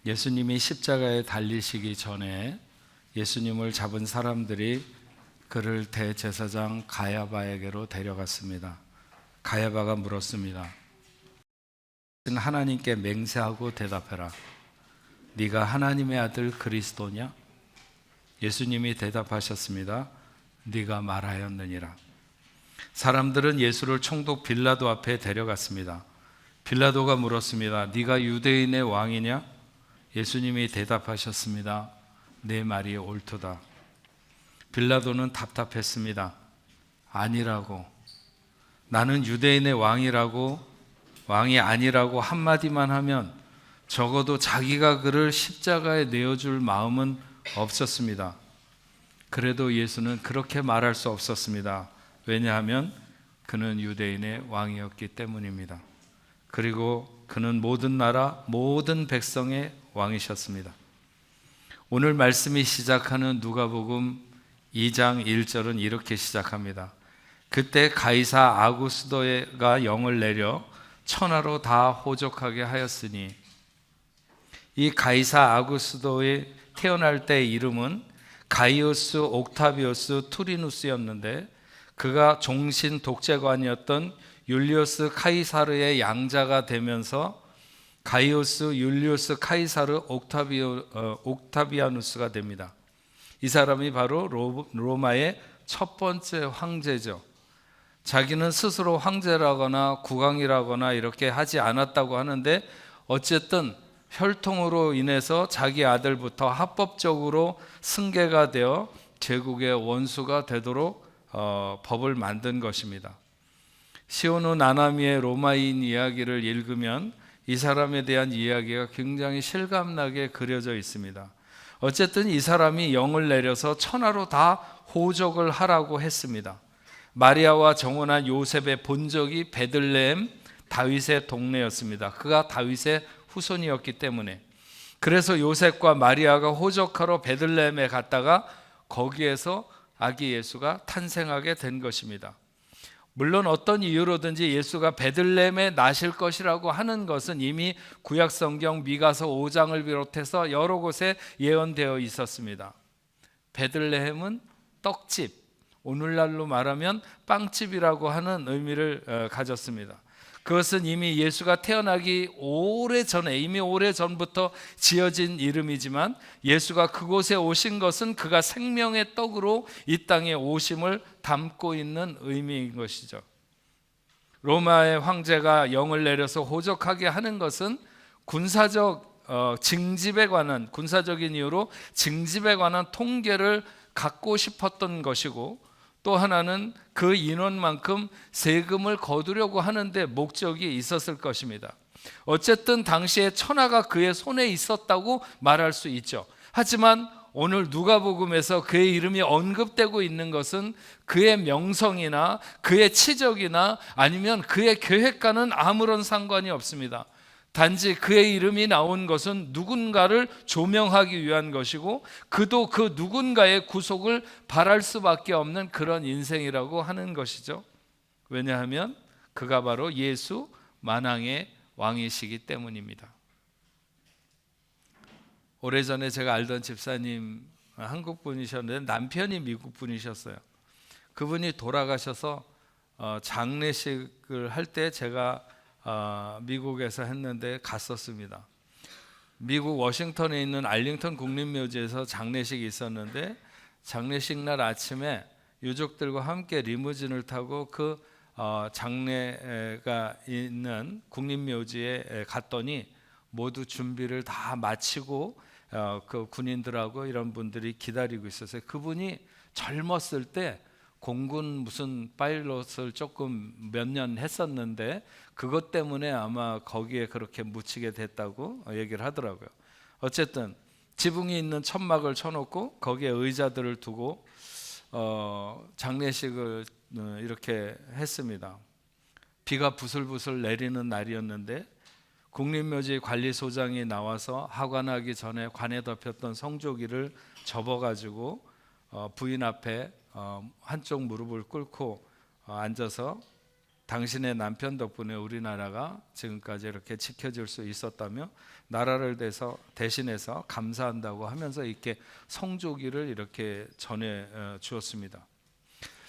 예수님이 십자가에 달리시기 전에 예수님을 잡은 사람들이 그를 대제사장 가야바에게로 데려갔습니다. 가야바가 물었습니다. 하나님께 맹세하고 대답해라. 네가 하나님의 아들 그리스도냐? 예수님이 대답하셨습니다. 네가 말하였느니라. 사람들은 예수를 총독 빌라도 앞에 데려갔습니다. 빌라도가 물었습니다. 네가 유대인의 왕이냐? 예수님이 대답하셨습니다. 내 말이 옳도다. 빌라도는 답답했습니다. 아니라고, 나는 유대인의 왕이 아니라고 한마디만 하면 적어도 자기가 그를 십자가에 내어줄 마음은 없었습니다. 그래도 예수는 그렇게 말할 수 없었습니다. 왜냐하면 그는 유대인의 왕이었기 때문입니다. 그리고 그는 모든 나라, 모든 백성의 왕이셨습니다. 오늘 말씀이 시작하는 누가복음 2장 1절은 이렇게 시작합니다. 그때 가이사 아구스도가 영을 내려 천하로 다 호족하게 하였으니, 이 가이사 아구스도의 태어날 때의 이름은 가이우스 옥타비우스 투리누스였는데 그가 종신 독재관이었던 율리우스 카이사르의 양자가 되면서 가이우스 율리우스 카이사르 옥타비아누스가 됩니다. 이 사람이 바로 로마의 첫 번째 황제죠. 자기는 스스로 황제라거나 국왕이라거나 이렇게 하지 않았다고 하는데 어쨌든 혈통으로 인해서 자기 아들부터 합법적으로 승계가 되어 제국의 원수가 되도록 법을 만든 것입니다. 시오노 나나미의 로마인 이야기를 읽으면 이 사람에 대한 이야기가 굉장히 실감나게 그려져 있습니다. 어쨌든 이 사람이 영을 내려서 천하로 다 호적을 하라고 했습니다. 마리아와 정혼한 요셉의 본적이 베들레헴 다윗의 동네였습니다. 그가 다윗의 후손이었기 때문에. 그래서 요셉과 마리아가 호적하러 베들레헴에 갔다가 거기에서 아기 예수가 탄생하게 된 것입니다. 물론 어떤 이유로든지 예수가 베들레헴에 나실 것이라고 하는 것은 이미 구약성경 미가서 5장을 비롯해서 여러 곳에 예언되어 있었습니다. 베들레헴은 떡집, 오늘날로 말하면 빵집이라고 하는 의미를 가졌습니다. 그것은 이미 예수가 태어나기 이미 오래전부터 지어진 이름이지만 예수가 그곳에 오신 것은 그가 생명의 떡으로 이 땅에 오심을 담고 있는 의미인 것이죠. 로마의 황제가 영을 내려서 호적하게 하는 것은 군사적인 이유로 징집에 관한 통계를 갖고 싶었던 것이고, 또 하나는 그 인원만큼 세금을 거두려고 하는데 목적이 있었을 것입니다. 어쨌든 당시에 천하가 그의 손에 있었다고 말할 수 있죠. 하지만 오늘 누가복음에서 그의 이름이 언급되고 있는 것은 그의 명성이나 그의 치적이나 아니면 그의 계획과는 아무런 상관이 없습니다. 단지 그의 이름이 나온 것은 누군가를 조명하기 위한 것이고, 그도 그 누군가의 구속을 바랄 수밖에 없는 그런 인생이라고 하는 것이죠. 왜냐하면 그가 바로 예수 만왕의 왕이시기 때문입니다. 오래전에 제가 알던 집사님, 한국 분이셨는데 남편이 미국 분이셨어요. 그분이 돌아가셔서 장례식을 할 때 제가 미국에서 했는데 갔었습니다. 미국 워싱턴에 있는 알링턴 국립묘지에서 장례식이 있었는데, 장례식 날 아침에 유족들과 함께 리무진을 타고 그 장례가 있는 국립묘지에 갔더니 모두 준비를 다 마치고 그 군인들하고 이런 분들이 기다리고 있었어요. 그분이 젊었을 때 공군 무슨 파일럿을 조금 몇 년 했었는데 그것 때문에 아마 거기에 그렇게 묻히게 됐다고 얘기를 하더라고요. 어쨌든 지붕이 있는 천막을 쳐놓고 거기에 의자들을 두고 장례식을 이렇게 했습니다. 비가 부슬부슬 내리는 날이었는데 국립묘지 관리소장이 나와서 하관하기 전에 관에 덮였던 성조기를 접어가지고 부인 앞에 한쪽 무릎을 꿇고 앉아서 당신의 남편 덕분에 우리나라가 지금까지 이렇게 지켜질 수 있었다며 나라를 대신해서 감사한다고 하면서 이렇게 성조기를 이렇게 전해 주었습니다.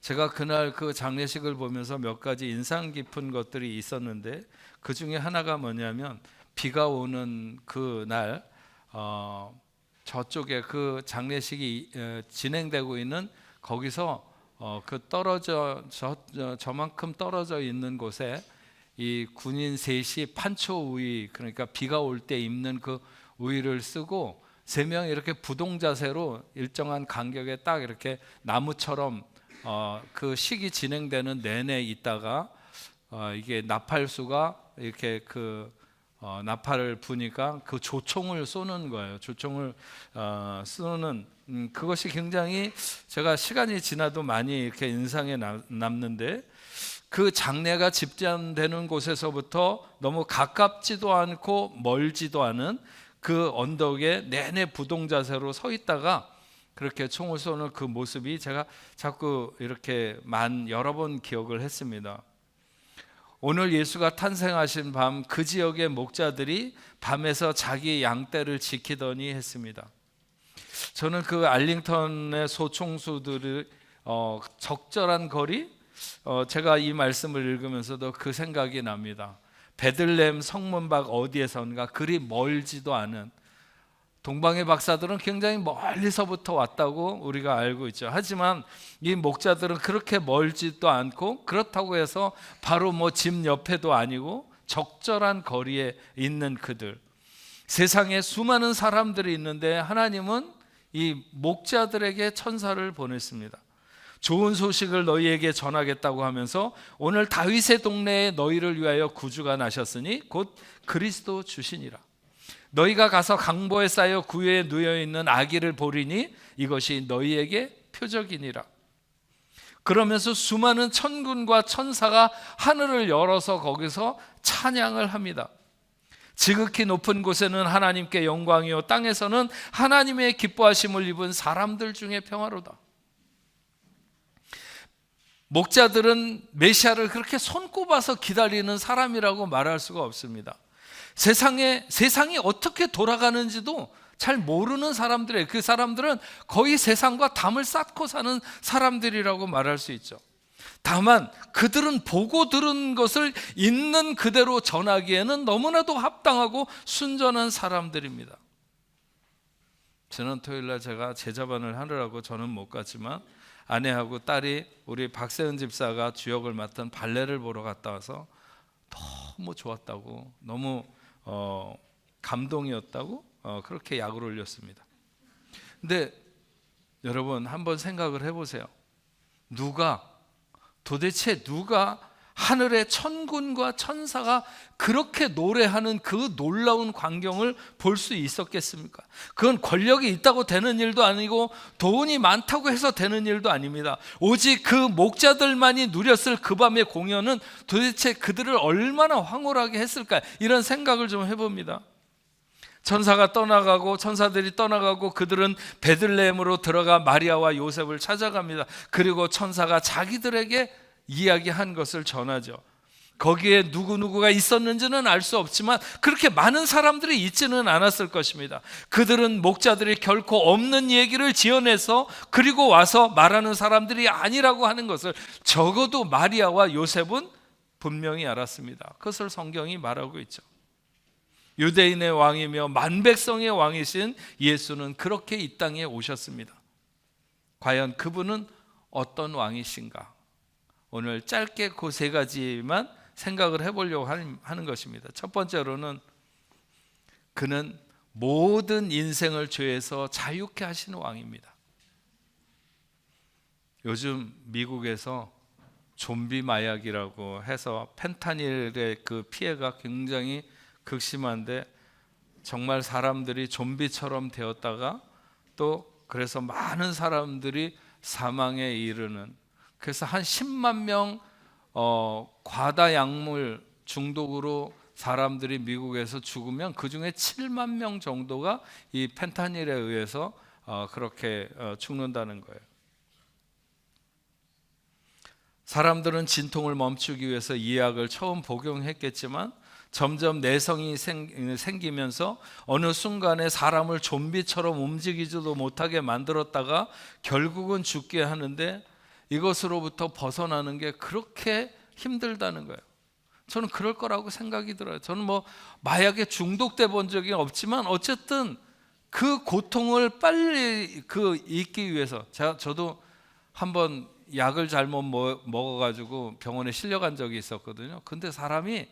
제가 그날 그 장례식을 보면서 몇 가지 인상 깊은 것들이 있었는데, 그 중에 하나가 뭐냐면 비가 오는 그날 저쪽에 그 장례식이 진행되고 있는 거기서 그 저만큼 떨어져 있는 곳에 이 군인 셋이 판초 우위, 그러니까 비가 올 때 입는 그 우위를 쓰고 3명이 이렇게 부동 자세로 일정한 간격에 딱 이렇게 나무처럼 그 식이 진행되는 내내 있다가 이게 나팔수가 이렇게 나팔을 부니까 그 조총을 쏘는 거예요. 조총을 쏘는 그것이 굉장히 제가 시간이 지나도 많이 이렇게 인상에 남는데, 그 장례가 집단되는 곳에서부터 너무 가깝지도 않고 멀지도 않은 그 언덕에 내내 부동 자세로 서 있다가 그렇게 총을 쏘는 그 모습이 제가 자꾸 이렇게 여러 번 기억을 했습니다. 오늘 예수가 탄생하신 밤 그 지역의 목자들이 밤에서 자기 양떼를 지키더니 했습니다. 저는 그 알링턴의 소총수들의 적절한 거리, 제가 이 말씀을 읽으면서도 그 생각이 납니다. 베들레헴 성문 밖 어디에선가 그리 멀지도 않은, 동방의 박사들은 굉장히 멀리서부터 왔다고 우리가 알고 있죠. 하지만 이 목자들은 그렇게 멀지도 않고, 그렇다고 해서 바로 집 옆에도 아니고 적절한 거리에 있는 그들, 세상에 수많은 사람들이 있는데 하나님은 이 목자들에게 천사를 보냈습니다. 좋은 소식을 너희에게 전하겠다고 하면서 오늘 다윗의 동네에 너희를 위하여 구주가 나셨으니 곧 그리스도 주시니라. 너희가 가서 강보에 쌓여 구유에 누워있는 아기를 보리니 이것이 너희에게 표적이니라. 그러면서 수많은 천군과 천사가 하늘을 열어서 거기서 찬양을 합니다. 지극히 높은 곳에는 하나님께 영광이요 땅에서는 하나님의 기뻐하심을 입은 사람들 중에 평화로다. 목자들은 메시아를 그렇게 손꼽아서 기다리는 사람이라고 말할 수가 없습니다. 세상이 어떻게 돌아가는지도 잘 모르는 사람들이에요. 그 사람들은 거의 세상과 담을 쌓고 사는 사람들이라고 말할 수 있죠. 다만 그들은 보고 들은 것을 있는 그대로 전하기에는 너무나도 합당하고 순전한 사람들입니다. 지난 토요일날 제가 제자반을 하느라고 저는 못 갔지만 아내하고 딸이 우리 박세은 집사가 주역을 맡은 발레를 보러 갔다 와서 너무 좋았다고, 너무 감동이었다고 그렇게 약을 올렸습니다. 근데 여러분 한번 생각을 해보세요. 도대체 누가 하늘의 천군과 천사가 그렇게 노래하는 그 놀라운 광경을 볼 수 있었겠습니까? 그건 권력이 있다고 되는 일도 아니고 돈이 많다고 해서 되는 일도 아닙니다. 오직 그 목자들만이 누렸을 그 밤의 공연은 도대체 그들을 얼마나 황홀하게 했을까, 이런 생각을 좀 해봅니다. 천사들이 떠나가고 그들은 베들레헴으로 들어가 마리아와 요셉을 찾아갑니다. 그리고 천사가 자기들에게 이야기한 것을 전하죠. 거기에 누구누구가 있었는지는 알 수 없지만 그렇게 많은 사람들이 있지는 않았을 것입니다. 그들은 목자들이 결코 없는 얘기를 지어내서 그리고 와서 말하는 사람들이 아니라고 하는 것을 적어도 마리아와 요셉은 분명히 알았습니다. 그것을 성경이 말하고 있죠. 유대인의 왕이며 만백성의 왕이신 예수는 그렇게 이 땅에 오셨습니다. 과연 그분은 어떤 왕이신가? 오늘 짧게 그 3가지만 생각을 해보려고 하는 것입니다. 첫 번째로는 그는 모든 인생을 죄에서 자유케 하시는 왕입니다. 요즘 미국에서 좀비 마약이라고 해서 펜타닐의 그 피해가 굉장히 극심한데, 정말 사람들이 좀비처럼 되었다가 또 그래서 많은 사람들이 사망에 이르는, 그래서 한 10만 명 과다 약물 중독으로 사람들이 미국에서 죽으면 그 중에 7만 명 정도가 이 펜타닐에 의해서 그렇게 죽는다는 거예요. 사람들은 진통을 멈추기 위해서 이 약을 처음 복용했겠지만 점점 내성이 생기면서 어느 순간에 사람을 좀비처럼 움직이지도 못하게 만들었다가 결국은 죽게 하는데, 이것으로부터 벗어나는 게 그렇게 힘들다는 거예요. 저는 그럴 거라고 생각이 들어요. 저는 뭐 마약에 중독돼 본 적이 없지만 어쨌든 그 고통을 빨리 잊기 위해서, 저도 한번 약을 잘못 먹어가지고 병원에 실려간 적이 있었거든요. 근데 사람이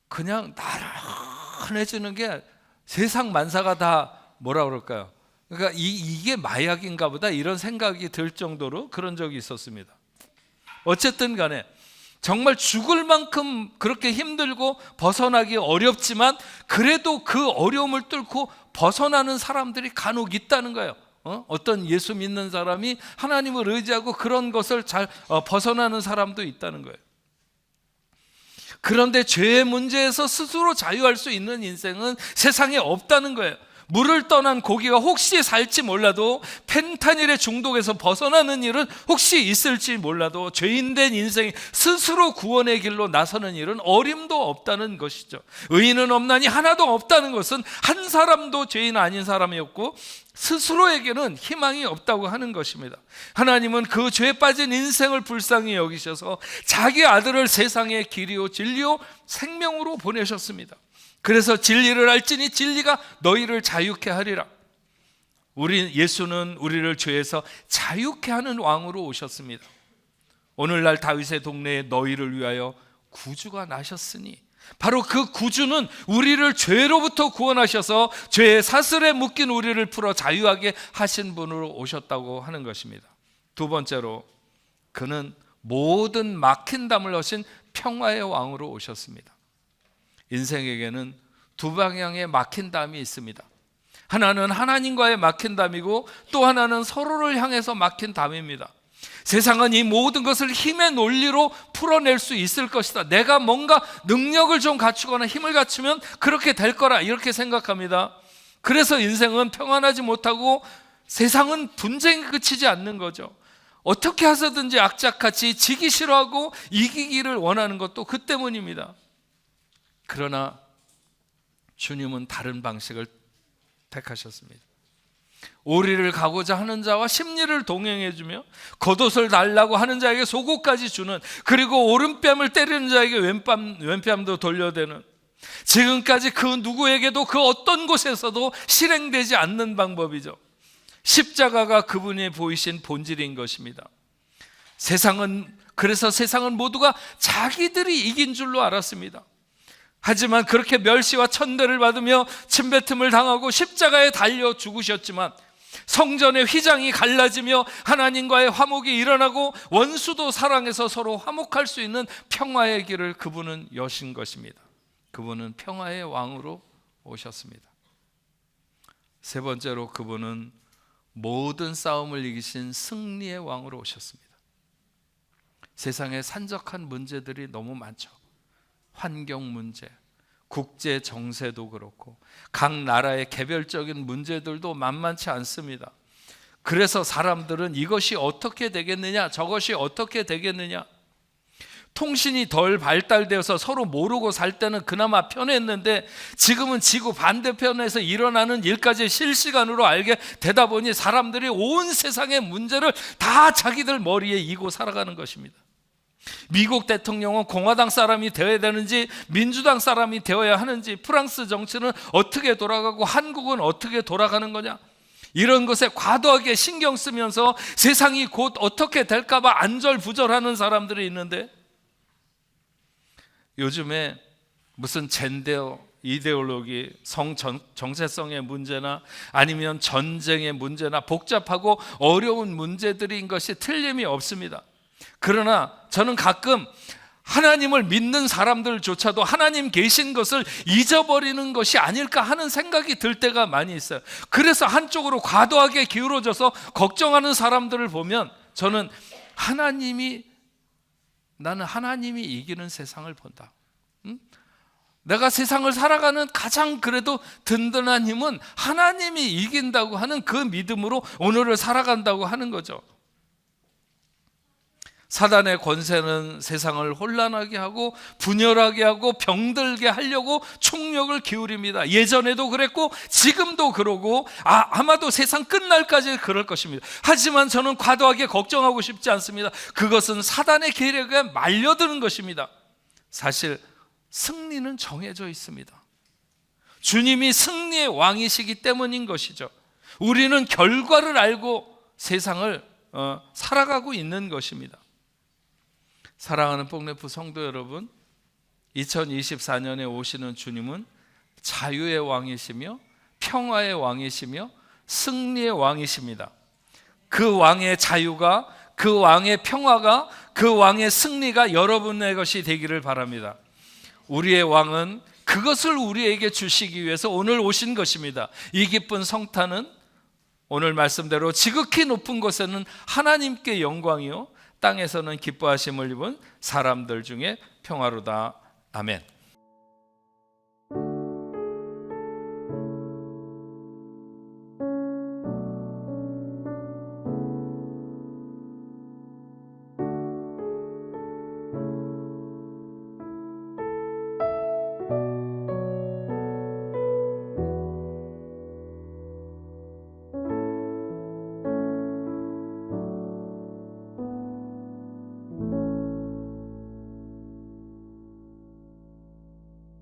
그냥 나른해지는 게 세상 만사가 다 뭐라 그럴까요? 그러니까 이게 마약인가 보다 이런 생각이 들 정도로 그런 적이 있었습니다. 어쨌든 간에 정말 죽을 만큼 그렇게 힘들고 벗어나기 어렵지만 그래도 그 어려움을 뚫고 벗어나는 사람들이 간혹 있다는 거예요. 어떤 예수 믿는 사람이 하나님을 의지하고 그런 것을 잘 벗어나는 사람도 있다는 거예요. 그런데 죄의 문제에서 스스로 자유할 수 있는 인생은 세상에 없다는 거예요. 물을 떠난 고기가 혹시 살지 몰라도, 펜타닐의 중독에서 벗어나는 일은 혹시 있을지 몰라도, 죄인된 인생이 스스로 구원의 길로 나서는 일은 어림도 없다는 것이죠. 의인은 없나니 하나도 없다는 것은 한 사람도 죄인 아닌 사람이 없고 스스로에게는 희망이 없다고 하는 것입니다. 하나님은 그 죄에 빠진 인생을 불쌍히 여기셔서 자기 아들을 세상의 길이요 진리요 생명으로 보내셨습니다. 그래서 진리를 알지니 진리가 너희를 자유케 하리라. 예수는 우리를 죄에서 자유케 하는 왕으로 오셨습니다. 오늘날 다윗의 동네에 너희를 위하여 구주가 나셨으니, 바로 그 구주는 우리를 죄로부터 구원하셔서 죄의 사슬에 묶인 우리를 풀어 자유하게 하신 분으로 오셨다고 하는 것입니다. 두 번째로, 그는 모든 막힌 담을 허신 평화의 왕으로 오셨습니다. 인생에게는 두 방향의 막힌 담이 있습니다. 하나는 하나님과의 막힌 담이고 또 하나는 서로를 향해서 막힌 담입니다. 세상은 이 모든 것을 힘의 논리로 풀어낼 수 있을 것이다. 내가 뭔가 능력을 좀 갖추거나 힘을 갖추면 그렇게 될 거라, 이렇게 생각합니다. 그래서 인생은 평안하지 못하고 세상은 분쟁이 그치지 않는 거죠. 어떻게 해서든지 악착같이 지기 싫어하고 이기기를 원하는 것도 그 때문입니다. 그러나 주님은 다른 방식을 택하셨습니다. 오리를 가고자 하는 자와 심리를 동행해주며 겉옷을 달라고 하는 자에게 속옷까지 주는, 그리고 오른뺨을 때리는 자에게 왼뺨도 돌려대는, 지금까지 그 누구에게도 그 어떤 곳에서도 실행되지 않는 방법이죠. 십자가가 그분이 보이신 본질인 것입니다. 그래서 세상은 모두가 자기들이 이긴 줄로 알았습니다. 하지만 그렇게 멸시와 천대를 받으며 침뱉음을 당하고 십자가에 달려 죽으셨지만, 성전의 휘장이 갈라지며 하나님과의 화목이 일어나고 원수도 사랑해서 서로 화목할 수 있는 평화의 길을 그분은 여신 것입니다. 그분은 평화의 왕으로 오셨습니다. 세 번째로, 그분은 모든 싸움을 이기신 승리의 왕으로 오셨습니다. 세상에 산적한 문제들이 너무 많죠. 환경 문제, 국제 정세도 그렇고 각 나라의 개별적인 문제들도 만만치 않습니다. 그래서 사람들은 이것이 어떻게 되겠느냐, 저것이 어떻게 되겠느냐, 통신이 덜 발달되어서 서로 모르고 살 때는 그나마 편했는데 지금은 지구 반대편에서 일어나는 일까지 실시간으로 알게 되다 보니 사람들이 온 세상의 문제를 다 자기들 머리에 이고 살아가는 것입니다. 미국 대통령은 공화당 사람이 되어야 되는지 민주당 사람이 되어야 하는지, 프랑스 정치는 어떻게 돌아가고 한국은 어떻게 돌아가는 거냐, 이런 것에 과도하게 신경 쓰면서 세상이 곧 어떻게 될까 봐 안절부절하는 사람들이 있는데, 요즘에 무슨 젠더 이데올로기, 성 정체성의 문제나 아니면 전쟁의 문제나 복잡하고 어려운 문제들인 것이 틀림이 없습니다. 그러나 저는 가끔 하나님을 믿는 사람들조차도 하나님 계신 것을 잊어버리는 것이 아닐까 하는 생각이 들 때가 많이 있어요. 그래서 한쪽으로 과도하게 기울어져서 걱정하는 사람들을 보면 저는 나는 하나님이 이기는 세상을 본다. 내가 세상을 살아가는 가장 그래도 든든한 힘은 하나님이 이긴다고 하는 그 믿음으로 오늘을 살아간다고 하는 거죠. 사단의 권세는 세상을 혼란하게 하고 분열하게 하고 병들게 하려고 총력을 기울입니다. 예전에도 그랬고 지금도 그러고 아마도 세상 끝날까지 그럴 것입니다. 하지만 저는 과도하게 걱정하고 싶지 않습니다. 그것은 사단의 계략에 말려드는 것입니다. 사실 승리는 정해져 있습니다. 주님이 승리의 왕이시기 때문인 것이죠. 우리는 결과를 알고 세상을 살아가고 있는 것입니다. 사랑하는 뽕네프 성도 여러분, 2024년에 오시는 주님은 자유의 왕이시며 평화의 왕이시며 승리의 왕이십니다. 그 왕의 자유가, 그 왕의 평화가, 그 왕의 승리가 여러분의 것이 되기를 바랍니다. 우리의 왕은 그것을 우리에게 주시기 위해서 오늘 오신 것입니다. 이 기쁜 성탄은 오늘 말씀대로 지극히 높은 곳에는 하나님께 영광이요 땅에서는 기뻐하심을 입은 사람들 중에 평화로다. 아멘.